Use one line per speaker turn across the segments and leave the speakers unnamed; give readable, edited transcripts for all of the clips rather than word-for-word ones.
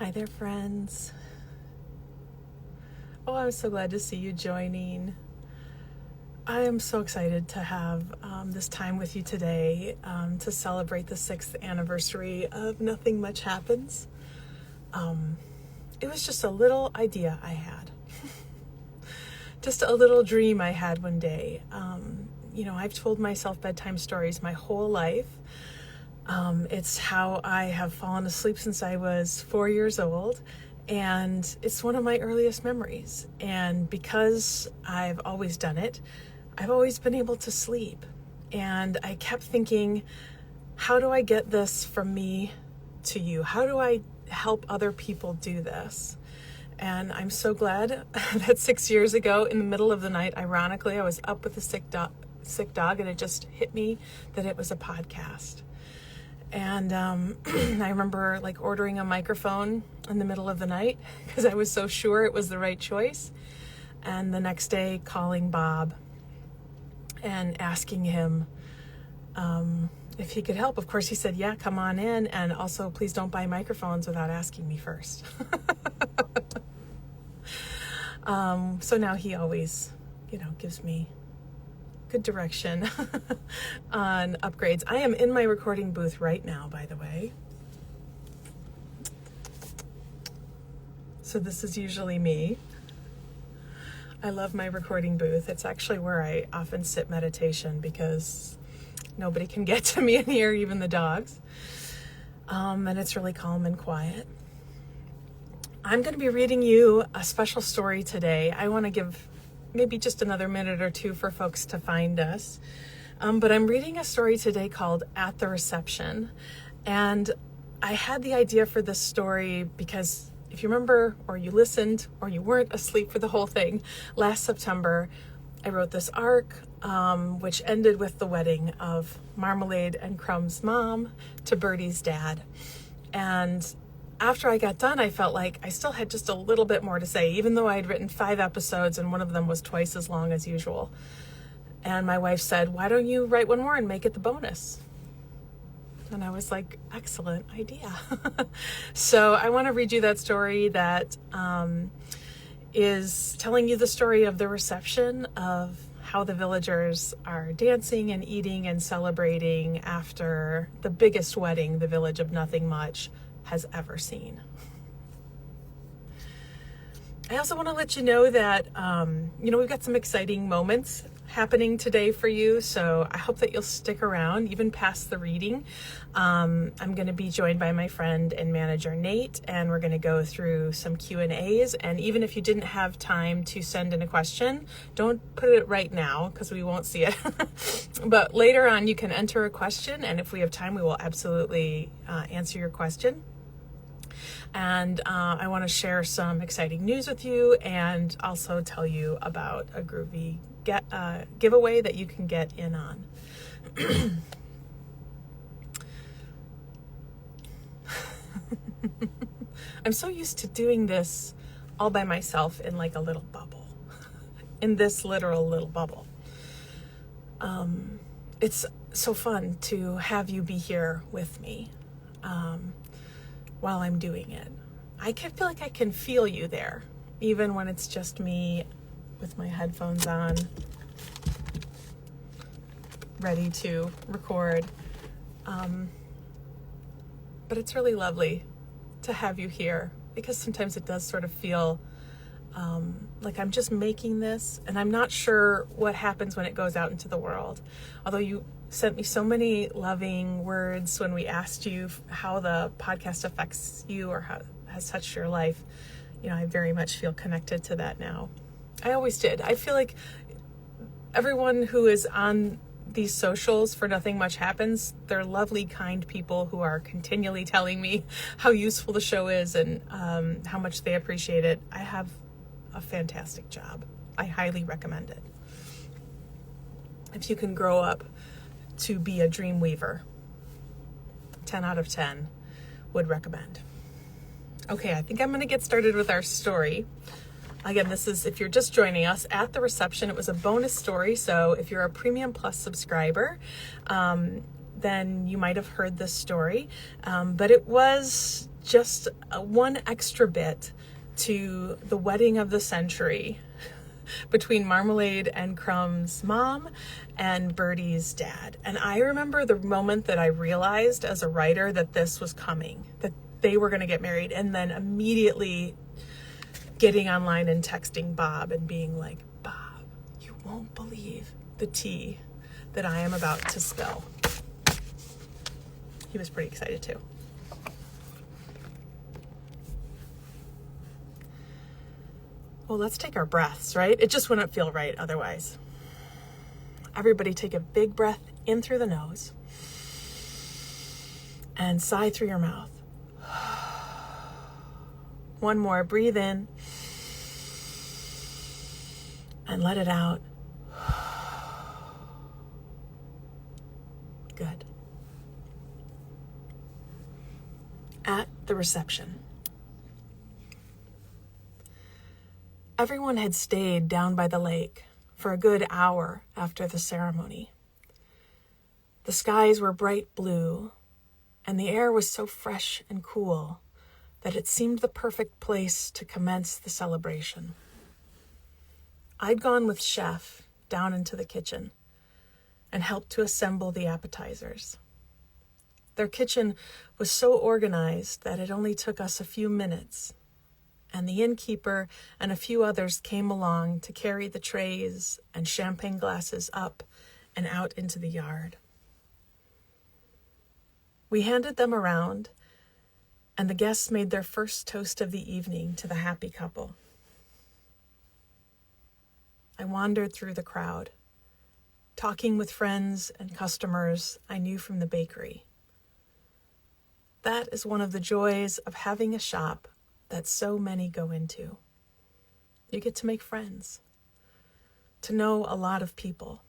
Hi there, friends. Oh, I'm so glad to see you joining. I am so excited to have this time with you today to celebrate the 6th anniversary of Nothing Much Happens. It was just a little idea I had. Just a little dream I had one day. I've told myself bedtime stories my whole life. It's how I have fallen asleep since I was 4 years old, and it's one of my earliest memories. And because I've always done it, I've always been able to sleep. And I kept thinking, how do I get this from me to you? How do I help other people do this? And I'm so glad that 6 years ago, in the middle of the night, ironically, I was up with a sick dog, and it just hit me that it was a podcast. And I remember ordering a microphone in the middle of the night because I was so sure it was the right choice. And the next day calling Bob and asking him if he could help. Of course, he said, yeah, come on in. And also, please don't buy microphones without asking me first. So now he always, gives me good direction on upgrades. I am in my recording booth right now, by the way. So this is usually me. I love my recording booth. It's actually where I often sit meditation because nobody can get to me in here, even the dogs. And it's really calm and quiet. I'm going to be reading you a special story today. I want to give maybe just another minute or two for folks to find us. But I'm reading a story today called At the Reception. And I had the idea for this story because if you remember, or you listened, or you weren't asleep for the whole thing, last September, I wrote this arc, which ended with the wedding of Marmalade and Crumb's mom to Birdie's dad. And after I got done, I felt like I still had just a little bit more to say, even though I had written 5 episodes and one of them was twice as long as usual. And my wife said, why don't you write one more and make it the bonus? And I was like, excellent idea. So I want to read you that story that is telling you the story of the reception of how the villagers are dancing and eating and celebrating after the biggest wedding the village of Nothing Much has ever seen. I also want to let you know that, we've got some exciting moments happening today for you. So I hope that you'll stick around even past the reading. I'm going to be joined by my friend and manager, Nate, and we're going to go through some Q&As. And even if you didn't have time to send in a question, don't put it right now because we won't see it. But later on, you can enter a question. And if we have time, we will absolutely answer your question. And I want to share some exciting news with you and also tell you about a groovy giveaway that you can get in on. I'm so used to doing this all by myself in a little bubble, in this literal little bubble. It's so fun to have you be here with me while I'm doing it. I can feel like I can feel you there, even when it's just me with my headphones on, ready to record. But it's really lovely to have you here because sometimes it does sort of feel like I'm just making this and I'm not sure what happens when it goes out into the world. Although you sent me so many loving words when we asked you how the podcast affects you or how it has touched your life. I very much feel connected to that now. I always did. I feel like everyone who is on these socials for Nothing Much Happens, they're lovely, kind people who are continually telling me how useful the show is and how much they appreciate it. I have a fantastic job. I highly recommend it. If you can grow up to be a dream weaver, 10 out of 10 would recommend. Okay, I think I'm going to get started with our story. Again, this is, if you're just joining us, At the Reception. It was a bonus story, so if you're a Premium Plus subscriber, then you might have heard this story. But it was just one extra bit to the wedding of the century between Marmalade and Crumb's mom and Birdie's dad. And I remember the moment that I realized as a writer that this was coming, that they were going to get married, and then immediately getting online and texting Bob and being like, Bob, you won't believe the tea that I am about to spill. He was pretty excited too. Well, let's take our breaths, right? It just wouldn't feel right otherwise. Everybody take a big breath in through the nose and sigh through your mouth. One more, breathe in and let it out. Good. At the reception, everyone had stayed down by the lake for a good hour after the ceremony. The skies were bright blue, and the air was so fresh and cool that it seemed the perfect place to commence the celebration. I'd gone with Chef down into the kitchen and helped to assemble the appetizers. Their kitchen was so organized that it only took us a few minutes, and the innkeeper and a few others came along to carry the trays and champagne glasses up and out into the yard. We handed them around, and the guests made their first toast of the evening to the happy couple. I wandered through the crowd, talking with friends and customers I knew from the bakery. That is one of the joys of having a shop that so many go into. You get to make friends, to know a lot of people.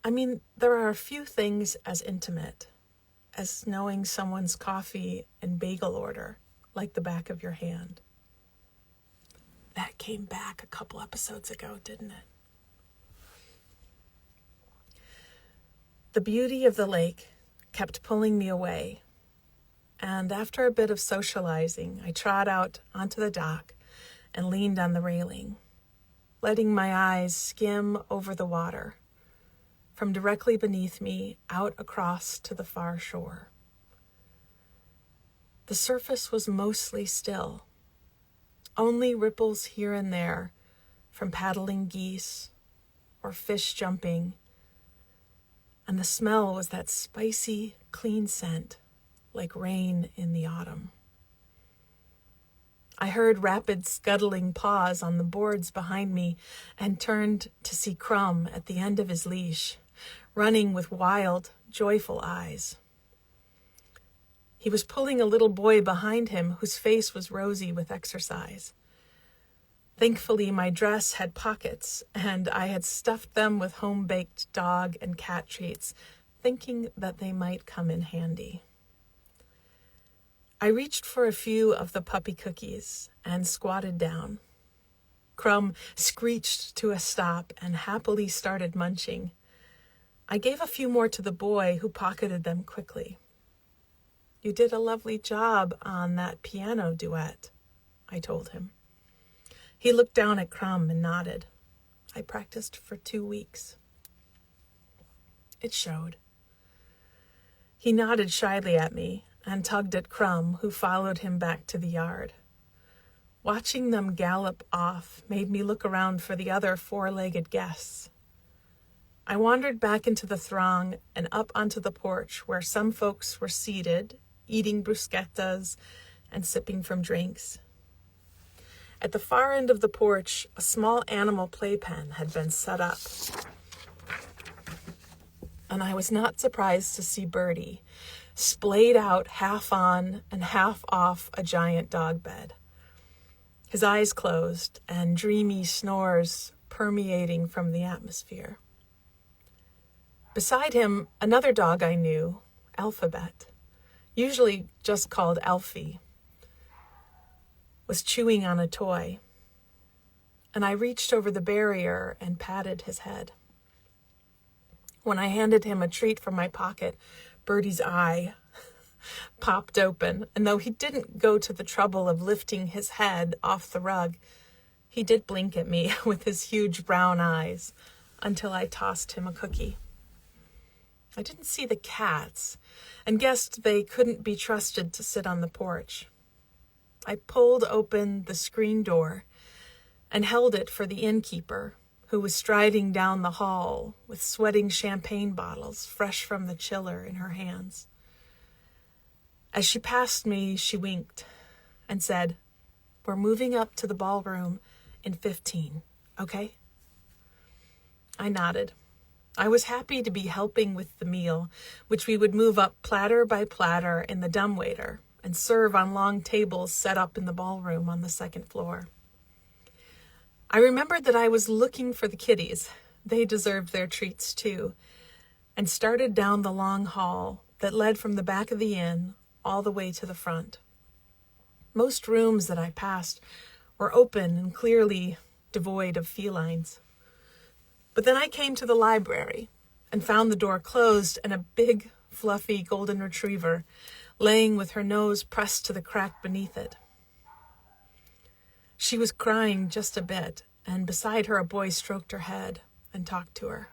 I mean, there are a few things as intimate as knowing someone's coffee and bagel order like the back of your hand. That came back a couple episodes ago, didn't it? The beauty of the lake kept pulling me away, and after a bit of socializing, I trod out onto the dock and leaned on the railing, letting my eyes skim over the water from directly beneath me out across to the far shore. The surface was mostly still, only ripples here and there from paddling geese or fish jumping, and the smell was that spicy, clean scent like rain in the autumn. I heard rapid scuttling paws on the boards behind me and turned to see Crumb at the end of his leash, running with wild, joyful eyes. He was pulling a little boy behind him whose face was rosy with exercise. Thankfully, my dress had pockets, and I had stuffed them with home-baked dog and cat treats, thinking that they might come in handy. I reached for a few of the puppy cookies and squatted down. Crumb screeched to a stop and happily started munching. I gave a few more to the boy, who pocketed them quickly. "You did a lovely job on that piano duet," I told him. He looked down at Crumb and nodded. "I practiced for 2 weeks." It showed. He nodded shyly at me and tugged at Crumb, who followed him back to the yard. Watching them gallop off made me look around for the other four-legged guests. I wandered back into the throng and up onto the porch where some folks were seated, eating bruschettas and sipping from drinks. At the far end of the porch, a small animal playpen had been set up, and I was not surprised to see Birdie splayed out half on and half off a giant dog bed, his eyes closed and dreamy snores permeating from the atmosphere. Beside him, another dog I knew, Alphabet, usually just called Alfie, was chewing on a toy, and I reached over the barrier and patted his head. When I handed him a treat from my pocket, Birdie's eye popped open, and though he didn't go to the trouble of lifting his head off the rug, he did blink at me with his huge brown eyes until I tossed him a cookie. I didn't see the cats and guessed they couldn't be trusted to sit on the porch. I pulled open the screen door and held it for the innkeeper, who was striding down the hall with sweating champagne bottles fresh from the chiller in her hands. As she passed me, she winked and said, "We're moving up to the ballroom in 15, okay?" I nodded. I was happy to be helping with the meal, which we would move up platter by platter in the dumbwaiter and serve on long tables set up in the ballroom on the second floor. I remembered that I was looking for the kiddies. They deserved their treats too, and started down the long hall that led from the back of the inn all the way to the front. Most rooms that I passed were open and clearly devoid of felines. But then I came to the library and found the door closed and a big, fluffy golden retriever laying with her nose pressed to the crack beneath it. She was crying just a bit, and beside her a boy stroked her head and talked to her.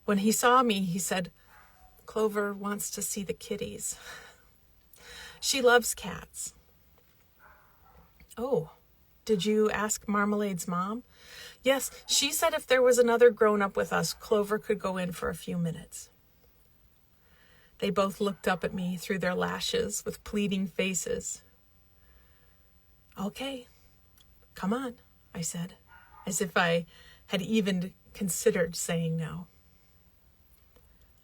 When he saw me, he said, "Clover wants to see the kitties. She loves cats." "Oh, did you ask Marmalade's mom?" "Yes, she said if there was another grown-up with us, Clover could go in for a few minutes." They both looked up at me through their lashes with pleading faces. "Okay, come on," I said, as if I had even considered saying no.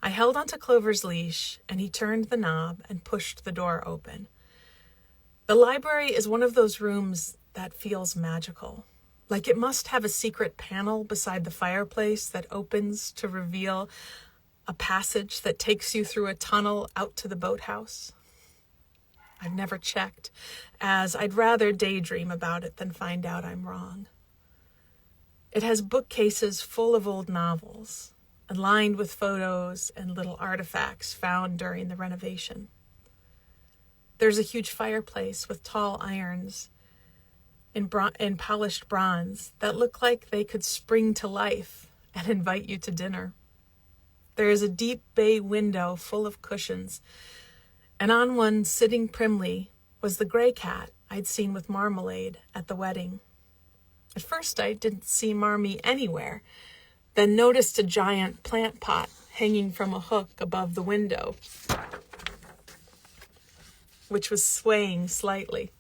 I held onto Clover's leash, and he turned the knob and pushed the door open. The library is one of those rooms that feels magical, like it must have a secret panel beside the fireplace that opens to reveal a passage that takes you through a tunnel out to the boathouse. I've never checked, as I'd rather daydream about it than find out I'm wrong. It has bookcases full of old novels, and lined with photos and little artifacts found during the renovation. There's a huge fireplace with tall irons in polished bronze that look like they could spring to life and invite you to dinner. There is a deep bay window full of cushions, and on one, sitting primly, was the gray cat I'd seen with Marmalade at the wedding. At first I didn't see Marmee anywhere, then noticed a giant plant pot hanging from a hook above the window, which was swaying slightly.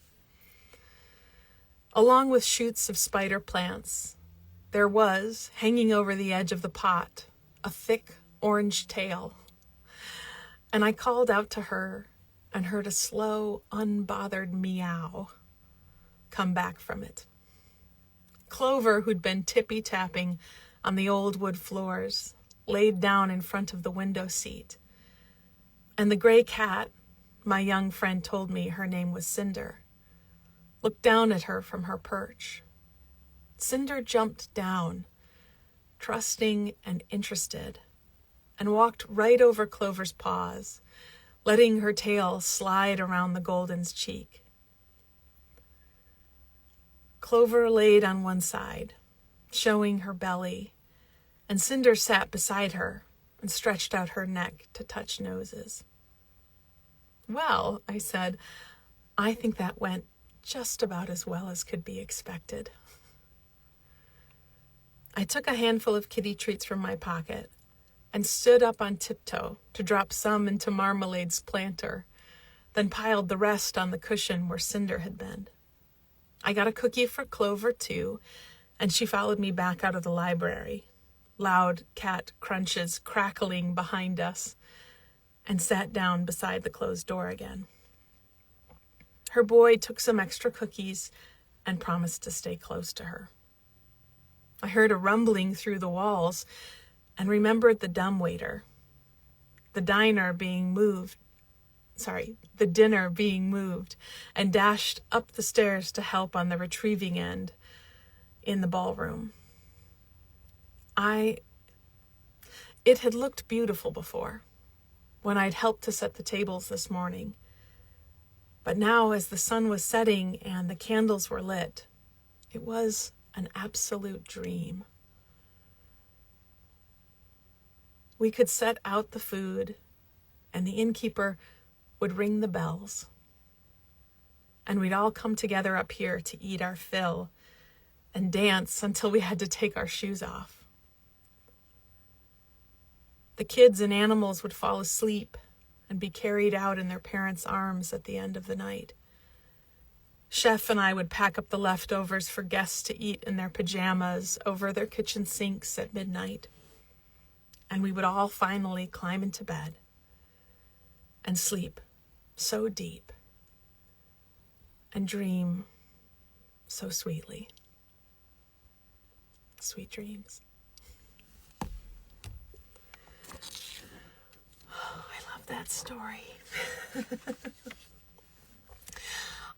Along with shoots of spider plants, there was, hanging over the edge of the pot, a thick orange tail. And I called out to her and heard a slow, unbothered meow come back from it. Clover, who'd been tippy-tapping on the old wood floors, laid down in front of the window seat. And the gray cat, my young friend told me her name was Cinder, looked down at her from her perch. Cinder jumped down, trusting and interested, and walked right over Clover's paws, letting her tail slide around the golden's cheek. Clover laid on one side, showing her belly, and Cinder sat beside her and stretched out her neck to touch noses. "Well," I said, "I think that went just about as well as could be expected." I took a handful of kitty treats from my pocket and stood up on tiptoe to drop some into Marmalade's planter, then piled the rest on the cushion where Cinder had been. I got a cookie for Clover, too, and she followed me back out of the library, loud cat crunches crackling behind us, and sat down beside the closed door again. Her boy took some extra cookies and promised to stay close to her. I heard a rumbling through the walls and remembered the dumbwaiter, the dinner being moved, the dinner being moved, and dashed up the stairs to help on the retrieving end in the ballroom. It had looked beautiful before, when I'd helped to set the tables this morning. But now, as the sun was setting and the candles were lit, it was an absolute dream. We could set out the food, and the innkeeper would ring the bells. And we'd all come together up here to eat our fill and dance until we had to take our shoes off. The kids and animals would fall asleep and be carried out in their parents' arms at the end of the night. Chef and I would pack up the leftovers for guests to eat in their pajamas over their kitchen sinks at midnight. And we would all finally climb into bed and sleep so deep and dream so sweetly. Sweet dreams. Oh, I love that story.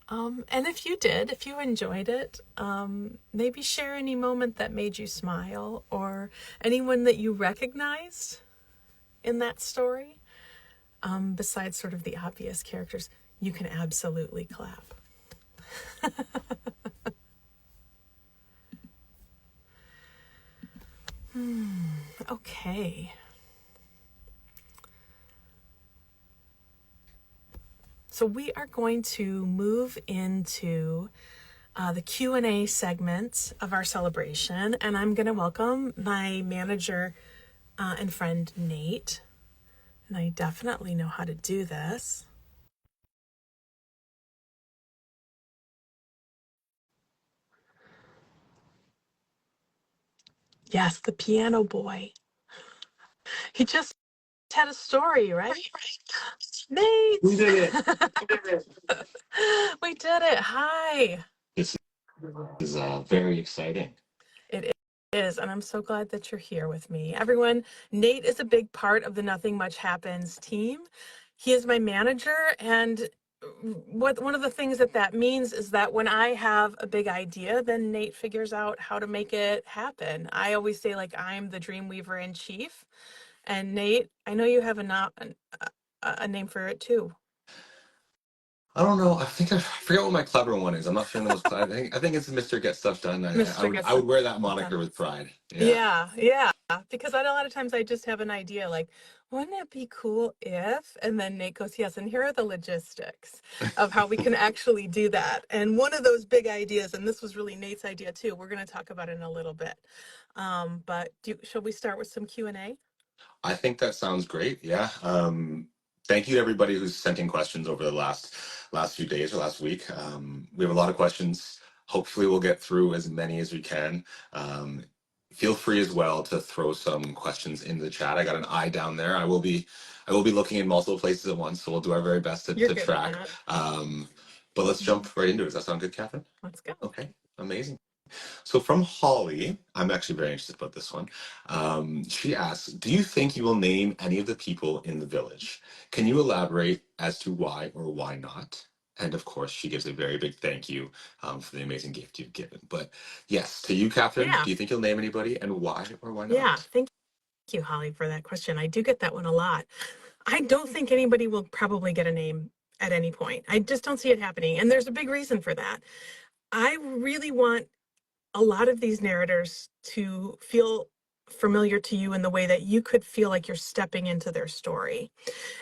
And if you enjoyed it, maybe share any moment that made you smile or anyone that you recognized in that story. Besides sort of the obvious characters, you can absolutely clap. Okay. So we are going to move into the Q&A segment of our celebration, and I'm going to welcome my manager and friend, Nate. And I definitely know how to do this. Yes, the piano boy. He just had a story, right? Nate!
We did it.
We did it. Hi.
This is very exciting.
It is, and I'm so glad that you're here with me. Everyone, Nate is a big part of the Nothing Much Happens team. He is my manager, and one of the things that means is that when I have a big idea, then Nate figures out how to make it happen. I always say, like, I'm the dream weaver in chief. And Nate, I know you have a name for it too.
I don't know. I forget what my clever one is. I'm not feeling the most clever. I think it's Mr. Get Stuff Done. I would wear that moniker with pride.
Yeah. Because a lot of times I just have an idea like, wouldn't it be cool if? And then Nate goes, yes, and here are the logistics of how we can actually do that. And one of those big ideas, and this was really Nate's idea too, we're going to talk about it in a little bit. But shall we start with some Q&A?
I think that sounds great. Yeah. Thank you to everybody who's sent in questions over the last few days or last week. We have a lot of questions. Hopefully we'll get through as many as we can. Feel free as well to throw some questions in the chat. I got an eye down there. I will be looking in multiple places at once, so we'll do our very best to track. But let's jump right into it. Does that sound good, Kathryn?
Let's go.
Okay, amazing. So from Holly, I'm actually very interested about this one. She asks, do you think you will name any of the people in the village? Can you elaborate as to why or why not? And of course, she gives a very big thank you for the amazing gift you've given. But yes, to you, Kathryn, do you think you'll name anybody and why or why not?
Yeah, thank you, Holly, for that question. I do get that one a lot. I don't think anybody will probably get a name at any point. I just don't see it happening. And there's a big reason for that. I really want a lot of these narrators to feel familiar to you in the way that you could feel like you're stepping into their story.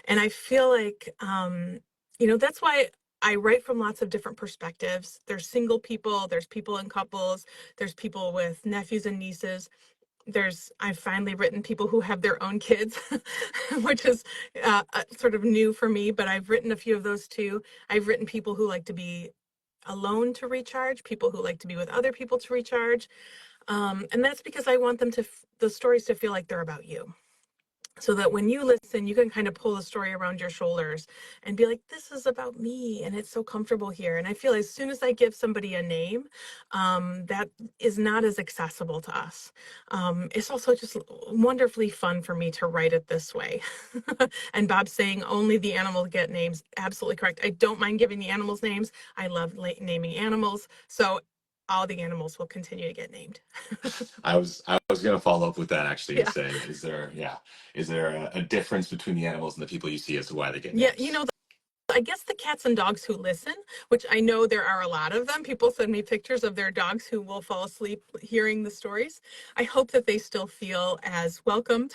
And I feel like, that's why I write from lots of different perspectives. There's single people, there's people in couples, there's people with nephews and nieces. I've finally written people who have their own kids, which is sort of new for me, but I've written a few of those too. I've written people who like to be alone to recharge, people who like to be with other people to recharge. And that's because I want them the stories to feel like they're about you. So that when you listen, you can kind of pull the story around your shoulders and be like, this is about me and it's so comfortable here. And I feel as soon as I give somebody a name, that is not as accessible to us. It's also just wonderfully fun for me to write it this way. And Bob's saying only the animals get names. Absolutely correct. I don't mind giving the animals names. I love naming animals. So all the animals will continue to get named.
I was going to follow up with that actually and
Yeah.
say, is there a difference between the animals and the people you see as to why they get
Yeah,
names?
I guess the cats and dogs who listen, which I know there are a lot of them. People send me pictures of their dogs who will fall asleep hearing the stories. I hope that they still feel as welcomed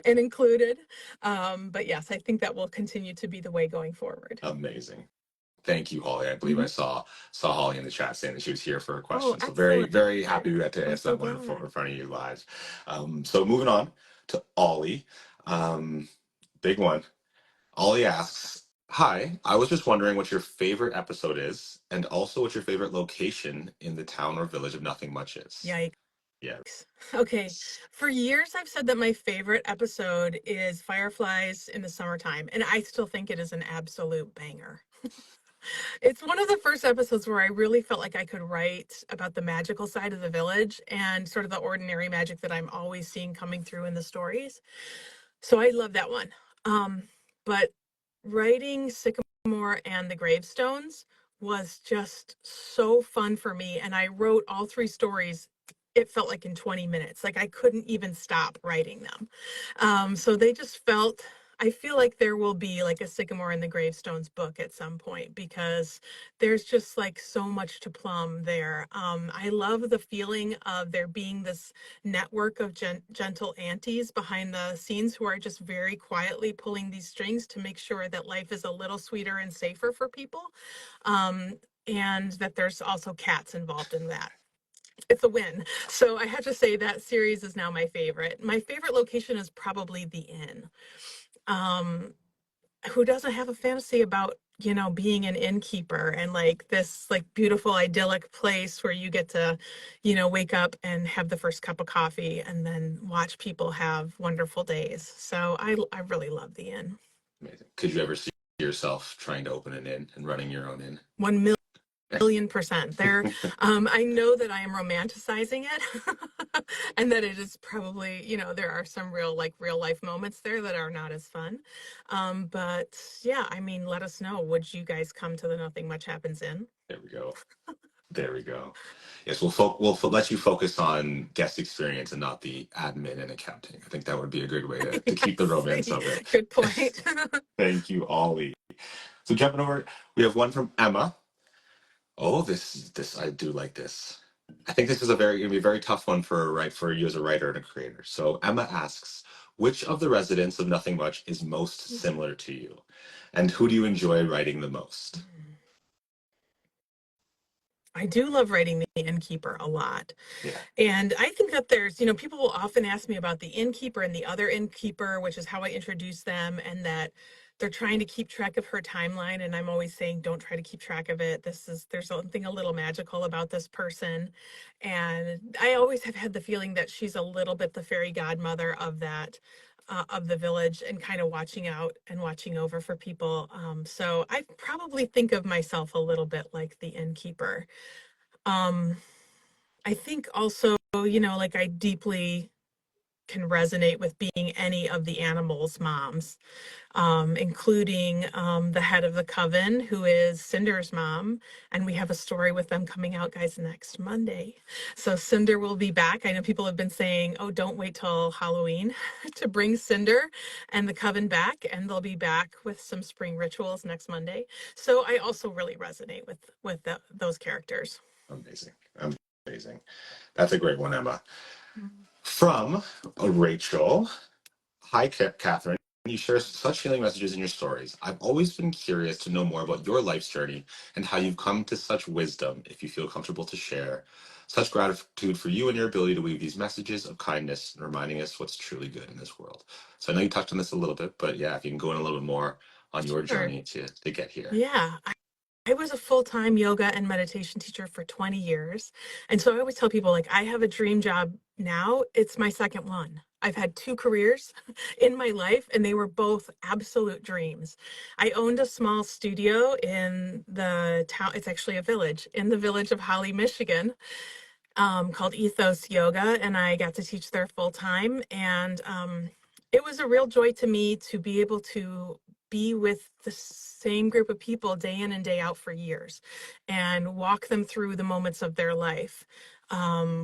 and included. But yes, I think that will continue to be the way going forward.
Amazing. Thank you, Holly. I believe I
Mhm.
saw Holly in the chat saying that she was here for a
Oh,
question. So very,
excellent.
very happy we got to
I'm
answer
so
that one
glad.
in front of you live. So moving on to Ollie. Big one. Ollie asks, "Hi, I was just wondering what your favorite episode is, and also what your favorite location in the town or village of Nothing Much is."
Yikes.
Yeah,
Okay. For years, I've said that my favorite episode is Fireflies in the Summertime, and I still think it is an absolute banger. It's one of the first episodes where I really felt like I could write about the magical side of the village and sort of the ordinary magic that I'm always seeing coming through in the stories. So I love that one. But writing Sycamore and the Gravestones was just so fun for me. And I wrote all three stories, it felt like in 20 minutes. Like I couldn't even stop writing them. So they just felt, I feel like there will be like a Sycamore and the Gravestones book at some point because there's just like so much to plumb there. I love the feeling of there being this network of gentle aunties behind the scenes who are just very quietly pulling these strings to make sure that life is a little sweeter and safer for people. Um, and that there's also cats involved in that. It's a win. So I have to say that series is now my favorite. My favorite location is probably the inn. Um, who doesn't have a fantasy about, being an innkeeper and like this like beautiful idyllic place where you get to, wake up and have the first cup of coffee and then watch people have wonderful days. So I really love the inn.
amazing. Could you ever see yourself trying to open an inn and running your own inn?
1,000,000% there. I know that I am romanticizing it and that it is probably, there are some real life moments there that are not as fun. But yeah, I mean, let us know. Would you guys come to the Nothing Much Happens Inn?
There we go. There we go. Yes, let you focus on guest experience and not the admin and accounting. I think that would be a good way to keep the
Yes,
romance of it.
good point.
Thank you, Ollie. So jumping over, we have one from Emma. Oh, this I do like this. I think this is gonna be a very tough one for you as a writer and a creator. So Emma asks, which of the residents of Nothing Much is most similar to you, and who do you enjoy writing the most?
I do love writing the innkeeper a lot.
Yeah,
And I think that there's, people will often ask me about the innkeeper and the other innkeeper, which is how I introduce them, and that they're trying to keep track of her timeline. And I'm always saying, don't try to keep track of it. There's something a little magical about this person. And I always have had the feeling that she's a little bit the fairy godmother of that. Of the village and kind of watching out and watching over for people. So I probably think of myself a little bit like the innkeeper. Um, I think also, like I deeply can resonate with being any of the animals' moms, including the head of the coven, who is Cinder's mom. And we have a story with them coming out, guys, next Monday. So Cinder will be back. I know people have been saying, oh, don't wait till Halloween to bring Cinder and the coven back. And they'll be back with some spring rituals next Monday. So I also really resonate with those characters.
amazing, amazing. That's a great one, Emma. From Rachel. Hi, Kathryn. You share such healing messages in your stories. I've always been curious to know more about your life's journey and how you've come to such wisdom, if you feel comfortable to share. Such gratitude for you and your ability to weave these messages of kindness and reminding us what's truly good in this world. So I know you touched on this a little bit, but yeah, if you can go in a little bit more on your
Sure.
journey to get here.
Yeah, I was a full-time yoga and meditation teacher for 20 years. And so I always tell people, like, I have a dream job now. It's my second one. I've had two careers in my life, and they were both absolute dreams. I owned a small studio in the town. It's actually a village in the village of Holly, Michigan, called Ethos Yoga, and I got to teach there full time. And it was a real joy to me to be able to be with the same group of people day in and day out for years and walk them through the moments of their life,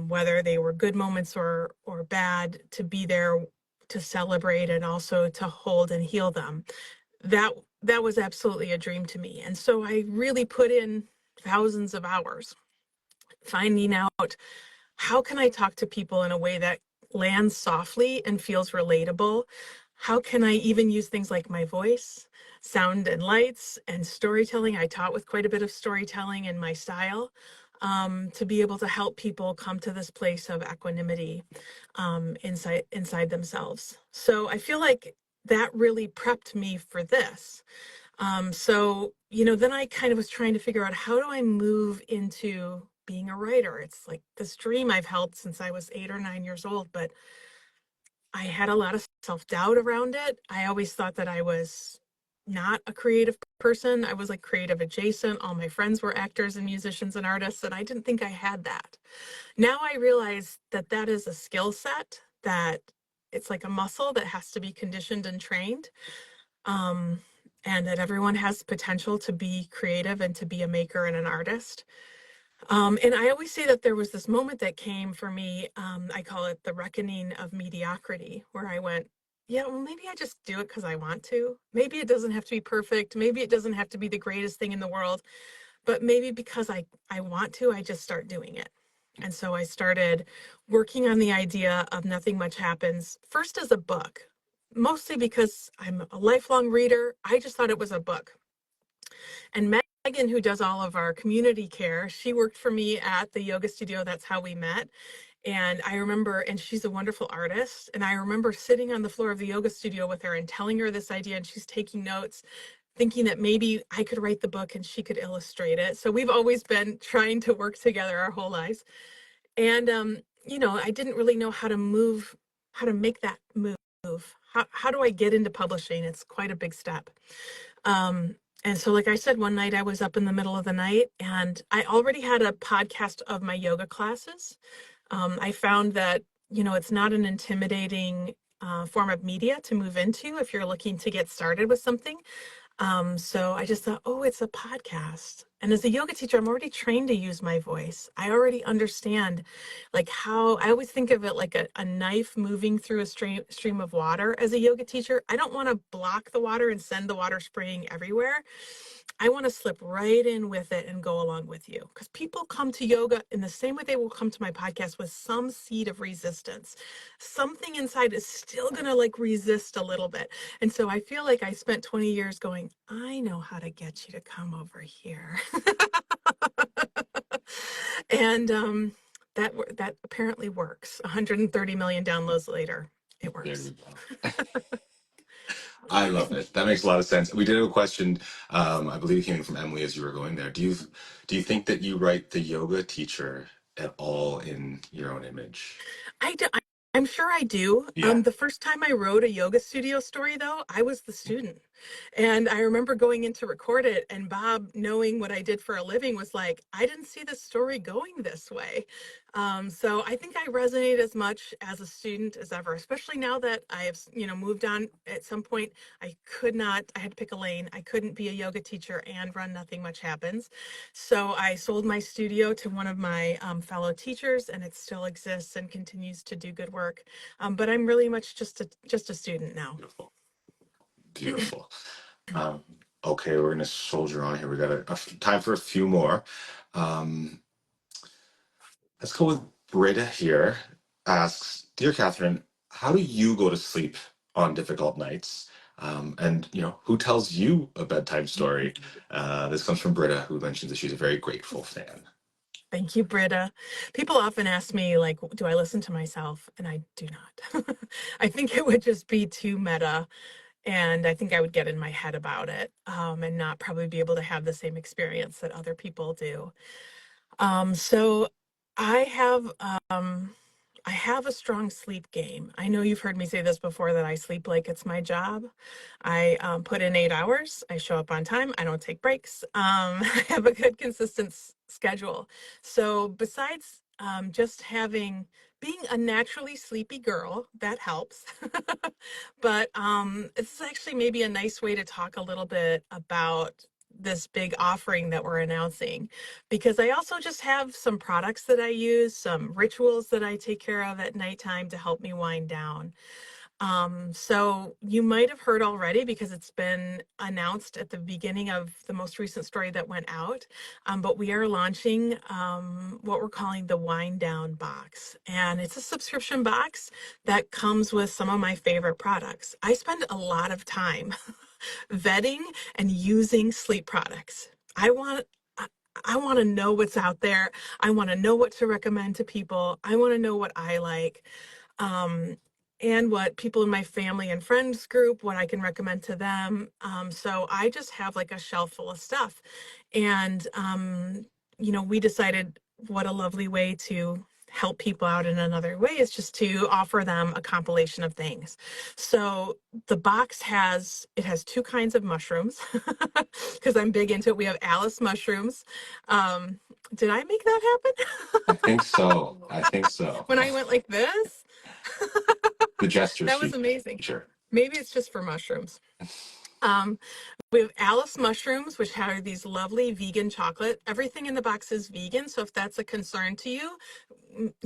whether they were good moments or bad, to be there to celebrate and also to hold and heal them. That was absolutely a dream to me. And so I really put in thousands of hours finding out, how can I talk to people in a way that lands softly and feels relatable? How can I even use things like my voice, sound and lights, and storytelling? I taught with quite a bit of storytelling in my style, to be able to help people come to this place of equanimity, inside themselves. So I feel like that really prepped me for this. So, then I kind of was trying to figure out, how do I move into being a writer? It's like this dream I've held since I was 8 or 9 years old, but I had a lot of self-doubt around it. I always thought that I was not a creative person. I was like creative adjacent. All my friends were actors and musicians and artists, and I didn't think I had that. Now I realize that that is a skill set, that it's like a muscle that has to be conditioned and trained. Um, and that everyone has potential to be creative and to be a maker and an artist. And I always say that there was this moment that came for me. I call it the reckoning of mediocrity, where I went, yeah, well, maybe I just do it because I want to. Maybe it doesn't have to be perfect. Maybe it doesn't have to be the greatest thing in the world, but maybe because I want to, I just start doing it. And so I started working on the idea of Nothing Much Happens, first as a book, mostly because I'm a lifelong reader. I just thought it was a book. And Megan, who does all of our community care, she worked for me at the yoga studio. That's how we met. And I remember, and she's a wonderful artist. And I remember sitting on the floor of the yoga studio with her and telling her this idea, and she's taking notes, thinking that maybe I could write the book and she could illustrate it. So we've always been trying to work together our whole lives. And, I didn't really know how to make that move. How do I get into publishing? It's quite a big step. And so, like I said, one night I was up in the middle of the night, and I already had a podcast of my yoga classes. I found that, it's not an intimidating form of media to move into if you're looking to get started with something. So I just thought, oh, it's a podcast. And as a yoga teacher, I'm already trained to use my voice. I already understand, like, how I always think of it like a knife moving through a stream of water. As a yoga teacher, I don't want to block the water and send the water spraying everywhere. I want to slip right in with it and go along with you, because people come to yoga in the same way they will come to my podcast, with some seed of resistance. Something inside is still going to like resist a little bit. And so I feel like I spent 20 years going, I know how to get you to come over here. And that apparently works. 130 million downloads later, it
There
works.
we go. I love it. That makes a lot of sense. We did have a question. I believe it came from Emily as you were going there. Do you think that you write the yoga teacher at all in your own image?
I do, I'm sure I do.
Yeah.
The first time I wrote a yoga studio story, though, I was the student. And I remember going in to record it, and Bob, knowing what I did for a living, was like, I didn't see the story going this way. So I think I resonate as much as a student as ever, especially now that I have, moved on. At some point, I had to pick a lane. I couldn't be a yoga teacher and run Nothing Much Happens. So I sold my studio to one of my fellow teachers, and it still exists and continues to do good work. But I'm really much just a student now.
Beautiful. Beautiful. Um, okay, we're gonna soldier on here. We got time for a few more. Um, let's go with Britta here. Asks, Dear Kathryn, how do you go to sleep on difficult nights? And who tells you a bedtime story? This comes from Britta, who mentions that she's a very grateful fan.
Thank you, Britta. People often ask me, like, do I listen to myself? And I do not. I think it would just be too meta. And I think I would get in my head about it, and not probably be able to have the same experience that other people do. So I have I have a strong sleep game. I know you've heard me say this before, that I sleep like it's my job. I put in 8 hours. I show up on time. I don't take breaks. I have a good consistent schedule. So besides just being a naturally sleepy girl, that helps. But it's actually maybe a nice way to talk a little bit about this big offering that we're announcing, because I also just have some products that I use, some rituals that I take care of at nighttime to help me wind down. So you might have heard already because it's been announced at the beginning of the most recent story that went out. But we are launching what we're calling the Wind Down Box. And it's a subscription box that comes with some of my favorite products. I spend a lot of time vetting and using sleep products. I want to know what's out there. I want to know what to recommend to people. I want to know what I like. Um, and what people in my family and friends group, what I can recommend to them. So I just have like a shelf full of stuff. And, we decided what a lovely way to help people out in another way is just to offer them a compilation of things. So the box has two kinds of mushrooms because I'm big into it. We have Alice mushrooms. Did I make that
I
happen?
think so. I think so.
When I went like this?
The gesture
That was
speak.
amazing.
Sure.
Maybe it's just for mushrooms. Um, we have Alice mushrooms, which have these lovely vegan chocolate. Everything in the box is vegan. So if that's a concern to you,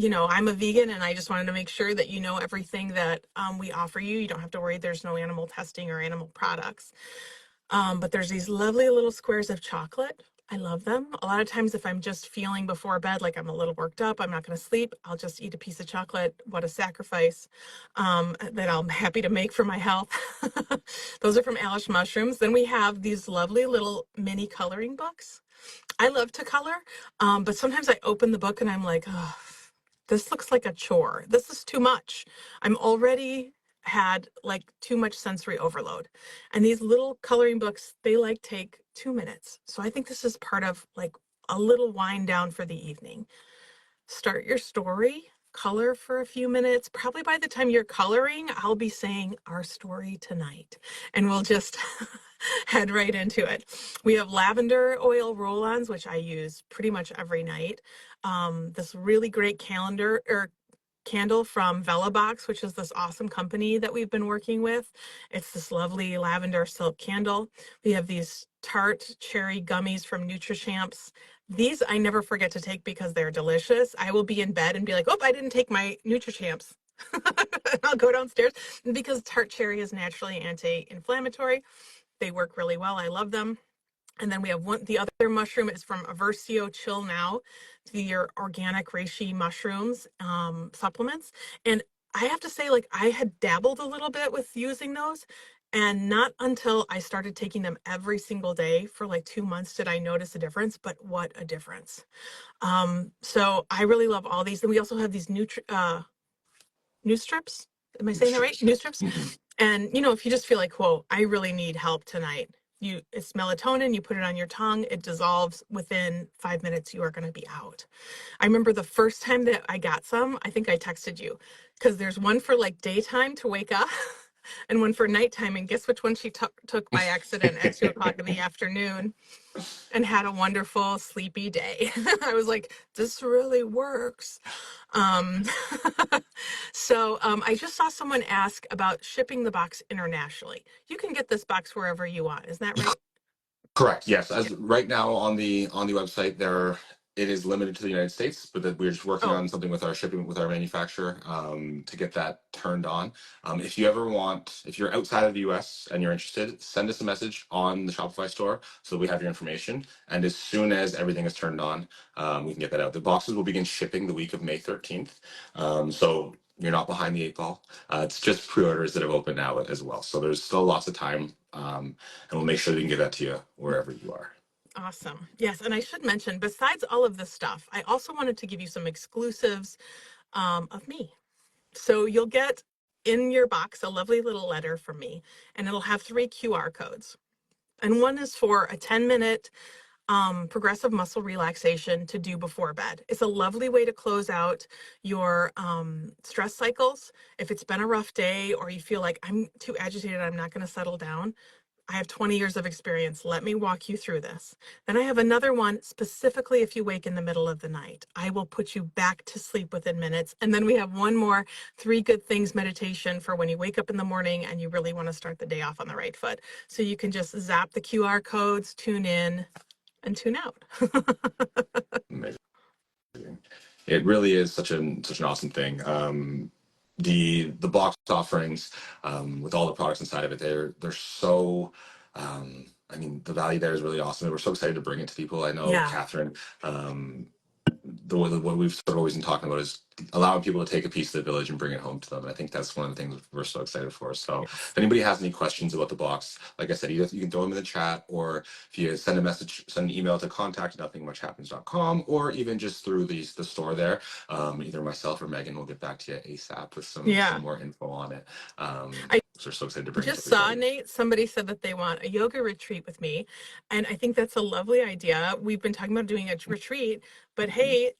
I'm a vegan and I just wanted to make sure that you know everything that we offer you. You don't have to worry. There's no animal testing or animal products. But there's these lovely little squares of chocolate. I love them. A lot of times if I'm just feeling before bed, like I'm a little worked up, I'm not going to sleep, I'll just eat a piece of chocolate. What a sacrifice that I'm happy to make for my health. Those are from Alice mushrooms. Then we have these lovely little mini coloring books. I love to color, but sometimes I open the book and I'm like, oh, this looks like a chore. This is too much. I'm already had like too much sensory overload. And these little coloring books, they like take 2 minutes. So I think this is part of like a little wind down for the evening. Start your story, color for a few minutes. Probably by the time you're coloring, I'll be saying our story tonight, and we'll just head right into it. We have lavender oil roll-ons, which I use pretty much every night. This really great candle from Velabox, which is this awesome company that we've been working with. It's this lovely lavender silk candle. We have these tart cherry gummies from NutriChamps. These I never forget to take because they're delicious. I will be in bed and be like, oh, I didn't take my NutriChamps. I'll go downstairs because tart cherry is naturally anti-inflammatory. They work really well. I love them. And then we have the other mushroom is from Aversio Chill Now, your organic reishi mushrooms supplements. And I have to say, like, I had dabbled a little bit with using those. And not until I started taking them every single day for like 2 months did I notice a difference, but what a difference. So I really love all these. Then we also have these new strips. Am I saying that right? New strips.
Mm-hmm.
And, if you just feel like, whoa, I really need help tonight, it's melatonin, you put it on your tongue, it dissolves within 5 minutes, you are going to be out. I remember the first time that I got some, I think I texted you because there's one for like daytime to wake up and one for nighttime. And guess which one she took by accident at 2 o'clock in the afternoon and had a wonderful sleepy day. I was like, this really works. Um, so I just saw someone ask about shipping the box internationally. You can get this box wherever you want. Isn't that right?
Correct. Yes.
Yeah.
As right now on the website, it is limited to the United States, but that we're just working
Oh,
on something with our shipping with our manufacturer to get that turned on. If you ever want, if you're outside of the US and you're interested, send us a message on the Shopify store so that we have your information. And as soon as everything is turned on, we can get that out. The boxes will begin shipping the week of May 13th. So you're not behind the eight ball. It's just pre-orders that have opened now as well. So there's still lots of time. And we'll make sure we can get that to you wherever you are.
awesome. Yes. And I should mention, besides all of this stuff, I also wanted to give you some exclusives of me. So you'll get in your box a lovely little letter from me, and it'll have 3 QR codes. And one is for a 10-minute progressive muscle relaxation to do before bed. It's a lovely way to close out your stress cycles. If it's been a rough day or you feel like I'm too agitated, I'm not going to settle down, I have 20 years of experience. Let me walk you through this. Then I have another one specifically if you wake in the middle of the night. I will put you back to sleep within minutes. And then we have one more 3 good things meditation for when you wake up in the morning and you really want to start the day off on the right foot. So you can just zap the QR codes, tune in, and tune out.
Amazing. It really is such an awesome thing. The box offerings, with all the products inside of it, they're so. I mean, the value there is really awesome. We're so excited to bring it to people. I know
Yeah.
Kathryn, what we've sort of always been talking about is allowing people to take a piece of the village and bring it home to them. And I think that's one of the things we're so excited for. So if
Yes.
anybody has any questions about the box, like I said, you can throw them in the chat, or if you send an email to contact@nothingmuchhappens.com, or even just through the store there. Either myself or Megan will get back to you ASAP with some
Yeah.
more info on it.
I
So we're so excited to bring it to
just saw,
everybody.
Nate, somebody said that they want a yoga retreat with me. And I think that's a lovely idea. We've been talking about doing a retreat, but hey,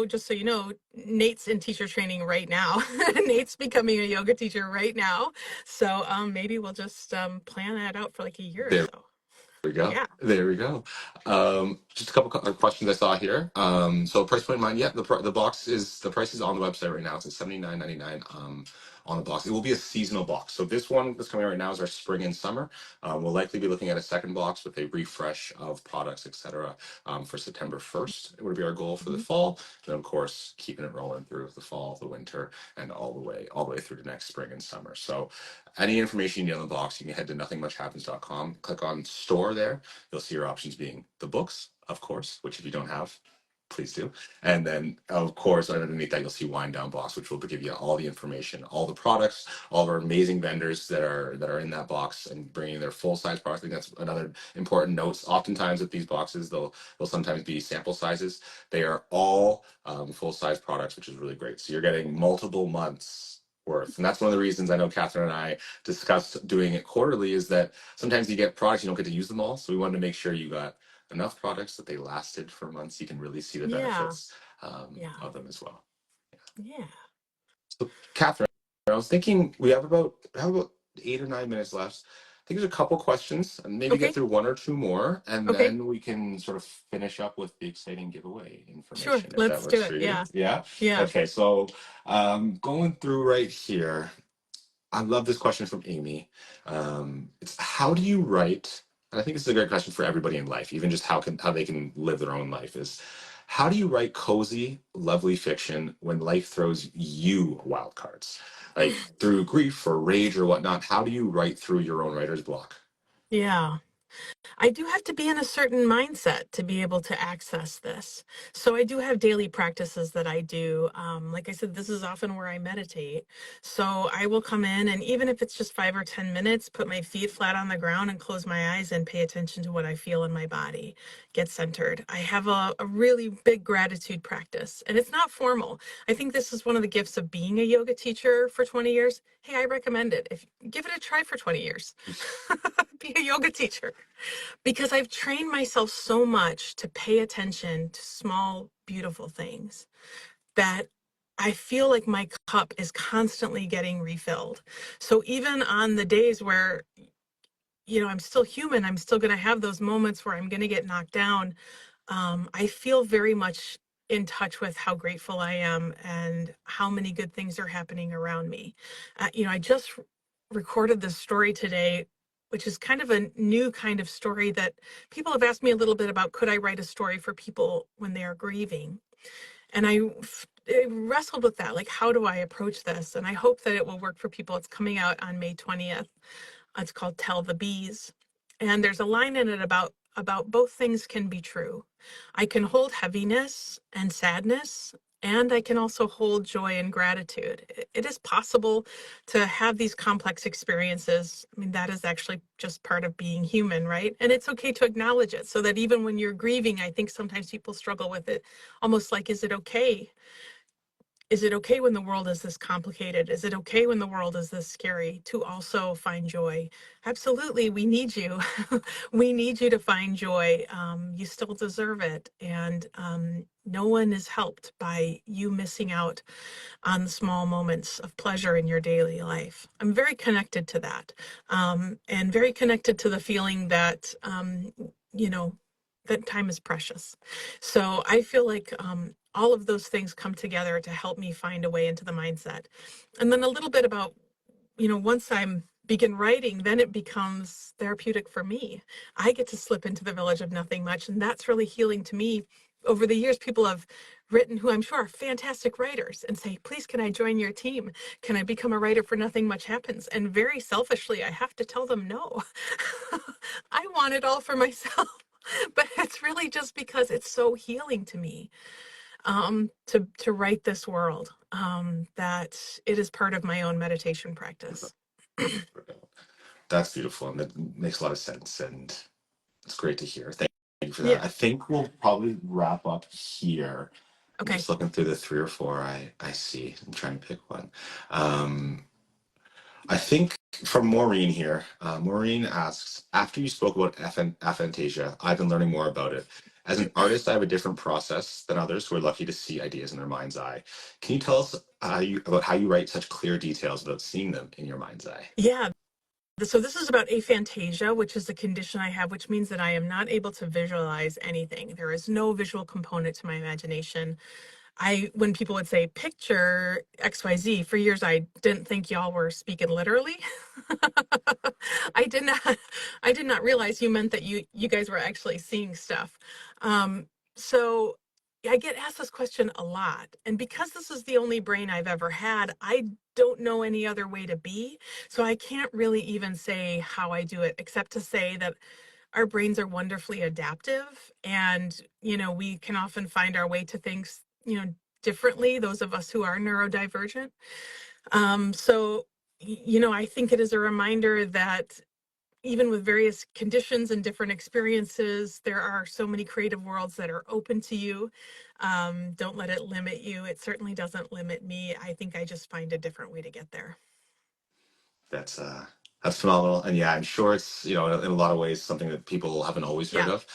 just so you know, Nate's in teacher training right now. Nate's becoming a yoga teacher right now. So maybe we'll just plan that out for like a year or
There
so.
we go.
Yeah.
There we go. Just a couple questions I saw here. So price point in mind, yeah, the price is on the website right now. It's at $79.99 on the box. It will be a seasonal box. So this one that's coming out right now is our spring and summer. We'll likely be looking at a second box with a refresh of products, etc. For September 1st. It would be our goal for the fall. And of course, keeping it rolling through the fall, the winter, and all the way through to next spring and summer. So any information you need on the box, you can head to nothingmuchhappens.com, click on store there. You'll see your options being the books, of course, which if you don't have, please do. And then, of course, underneath that, you'll see Wind Down Box, which will give you all the information, all the products, all of our amazing vendors that are in that box and bringing their full size products. I think that's another important note. Oftentimes with these boxes, they'll sometimes be sample sizes. They are all full size products, which is really great. So you're getting multiple months worth. And that's one of the reasons I know Kathryn and I discussed doing it quarterly, is that sometimes you get products, you don't get to use them all. So we wanted to make sure you got enough products that they lasted for months. You can really see the
Yeah.
benefits
Yeah.
of them as well.
Yeah.
So, Kathryn, I was thinking we have about 8 or 9 minutes left. I think there's a couple questions, and maybe get
Okay.
through one or two more, and
Okay.
then we can sort of finish up with the exciting giveaway
Sure.
information, if that
Let's do
works
it.
for you.
Yeah.
Yeah.
Yeah.
Okay. So, going through right here. I love this question from Amy. It's how do you write? And I think this is a great question for everybody in life, even just how they can live their own life. Is how do you write cozy, lovely fiction when life throws you wild cards, like through grief or rage or whatnot? How do you write through your own writer's block?
Yeah. I do have to be in a certain mindset to be able to access this. So I do have daily practices that I do. Like I said, this is often where I meditate. So I will come in, and even if it's just 5 or 10 minutes, put my feet flat on the ground and close my eyes and pay attention to what I feel in my body, get centered. I have a really big gratitude practice, and it's not formal. I think this is one of the gifts of being a yoga teacher for 20 years. Hey, I recommend it. If give it a try for 20 years. Be a yoga teacher, because I've trained myself so much to pay attention to small, beautiful things that I feel like my cup is constantly getting refilled. So even on the days where, I'm still human, I'm still going to have those moments where I'm going to get knocked down. I feel very much in touch with how grateful I am and how many good things are happening around me. I just recorded this story today, which is kind of a new kind of story that people have asked me a little bit about. Could I write a story for people when they are grieving? And I wrestled with that, like, how do I approach this? And I hope that it will work for people. It's coming out on May 20th. It's called Tell the Bees. And there's a line in it about both things can be true. I can hold heaviness and sadness, and I can also hold joy and gratitude. It is possible to have these complex experiences. I mean, that is actually just part of being human, right? And it's okay to acknowledge it, so that even when you're grieving, I think sometimes people struggle with it, almost like, is it okay Is it okay when the world is this complicated? Is it okay when the world is this scary to also find joy? Absolutely, we need you. We need you to find joy. You still deserve it. And no one is helped by you missing out on the small moments of pleasure in your daily life. I'm very connected to that, and very connected to the feeling that, you know, that time is precious. So I feel like all of those things come together to help me find a way into the mindset. And then a little bit about, once I'm begin writing, then it becomes therapeutic for me. I get to slip into the village of nothing much, and that's really healing to me. Over the years, people have written who I'm sure are fantastic writers and say, please, can I join your team? Can I become a writer for Nothing Much Happens? And very selfishly, I have to tell them no. I want it all for myself. But it's really just because it's so healing to me, to write this world, that it is part of my own meditation practice.
That's beautiful, and that makes a lot of sense, and it's great to hear. Thank you for that.
Yeah.
I think we'll probably wrap up here. I'm
Okay.
just looking through the three or four I see. I'm trying to pick one. Um, I think from Maureen here, Maureen asks, after you spoke about aphantasia, I've been learning more about it. As an artist, I have a different process than others who are lucky to see ideas in their mind's eye. Can you tell us about how you write such clear details without seeing them in your mind's eye?
Yeah. So this is about aphantasia, which is a condition I have, which means that I am not able to visualize anything. There is no visual component to my imagination. When people would say picture XYZ, for years I didn't think y'all were speaking literally. I did not I did not realize you meant that you guys were actually seeing stuff. So I get asked this question a lot. And because this is the only brain I've ever had, I don't know any other way to be. So I can't really even say how I do it, except to say that our brains are wonderfully adaptive, and we can often find our way to things differently, those of us who are neurodivergent. So I think it is a reminder that even with various conditions and different experiences, there are so many creative worlds that are open to you. Don't let it limit you. It certainly doesn't limit me. I think I just find a different way to get there.
That's phenomenal, and yeah, I'm sure it's in a lot of ways something that people haven't always heard
Yeah.
of.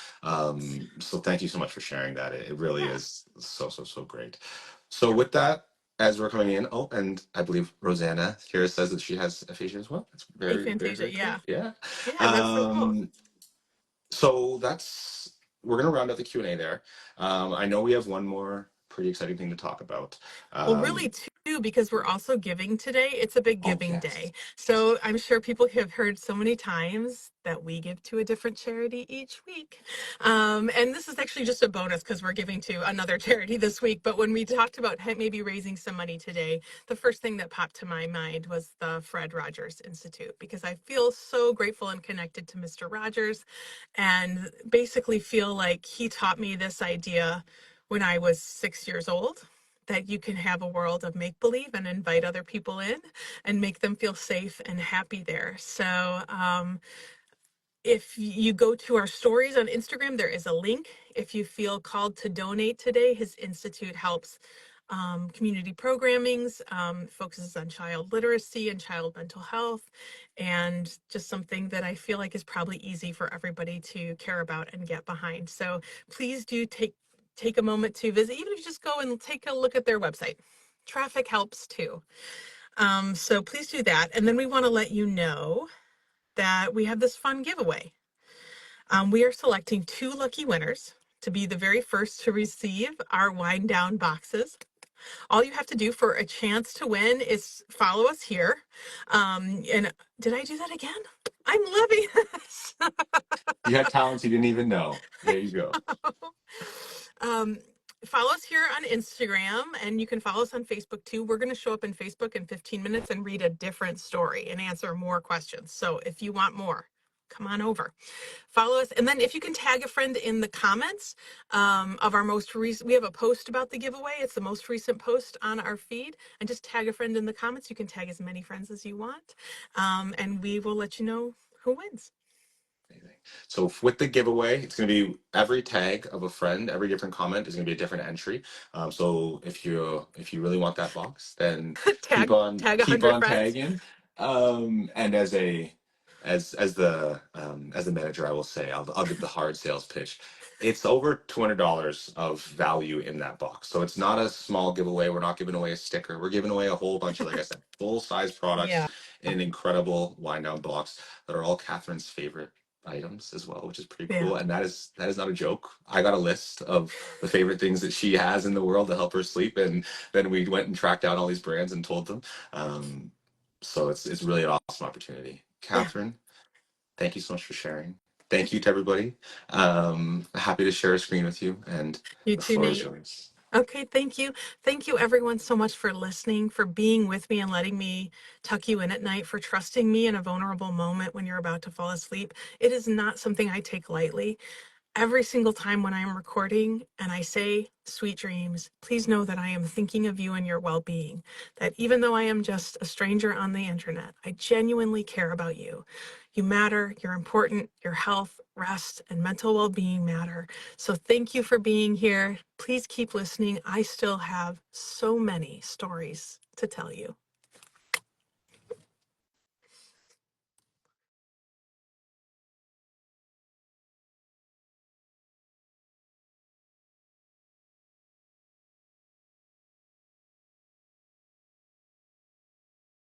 So thank you so much for sharing that. It really
Yeah.
is so great. So with that, as we're coming in, oh, and I believe Rosanna here says that she has aphasia as well. That's very
Aphantasia.
great.
Yeah.
Yeah.
Yeah. That's so cool.
Um, so that's we're gonna round out the Q&A there. I know we have one more pretty exciting thing to talk about.
Well, really, too, because we're also giving today. It's a big
Oh
giving
yes.
day. So I'm sure people have heard so many times that we give to a different charity each week. And this is actually just a bonus because we're giving to another charity this week. But when we talked about maybe raising some money today, the first thing that popped to my mind was the Fred Rogers Institute, because I feel so grateful and connected to Mr. Rogers, and basically feel like he taught me this idea when I was 6 years old, that you can have a world of make-believe and invite other people in and make them feel safe and happy there. So if you go to our stories on Instagram, there is a link. If you feel called to donate today, his institute helps community programmings, focuses on child literacy and child mental health, and just something that I feel like is probably easy for everybody to care about and get behind. So please do take a moment to visit, even if you just go and take a look at their website. Traffic helps too. So please do that. And then we want to let you know that we have this fun giveaway. We are selecting 2 lucky winners to be the very first to receive our wind down boxes. All you have to do for a chance to win is follow us here. And did I do that again? I'm loving this.
You had talents you didn't even know. There you go.
um, Follow us here on Instagram, and you can follow us on Facebook too. We're going to show up in Facebook in 15 minutes and read a different story and answer more questions. So if you want more, come on over. Follow us. And then if you can tag a friend in the comments of our most recent, we have a post about the giveaway. It's the most recent post on our feed. And just tag a friend in the comments. You can tag as many friends as you want. And we will let you know who wins.
Amazing. So with the giveaway, it's going to be every tag of a friend, every different comment is going to be a different entry. So if you really want that box, then keep on
Tag
keep
100
on
friends.
tagging. And as the manager, I will say I'll give the hard sales pitch. It's over $200 of value in that box. So it's not a small giveaway. We're not giving away a sticker. We're giving away a whole bunch of, like I said, full size products
Yeah.
in an incredible wind down box that are all Kathryn's favorite items as well, which is pretty
Yeah.
cool. And that is not a joke. I got a list of the favorite things that she has in the world to help her sleep, and then we went and tracked down all these brands and told them. So it's really an awesome opportunity.
Yeah.
Kathryn, thank you so much for sharing. Thank you to everybody. Happy to share a screen with you, and
You
the
too,
floor is
Nate.
yours.
Okay, thank you. Thank you, everyone, so much for listening, for being with me and letting me tuck you in at night, for trusting me in a vulnerable moment when you're about to fall asleep. It is not something I take lightly. Every single time when I'm recording and I say sweet dreams, please know that I am thinking of you and your well-being. That even though I am just a stranger on the internet, I genuinely care about you. You matter, you're important, your health, rest, and mental well-being matter. So thank you for being here. Please keep listening. I still have so many stories to tell you.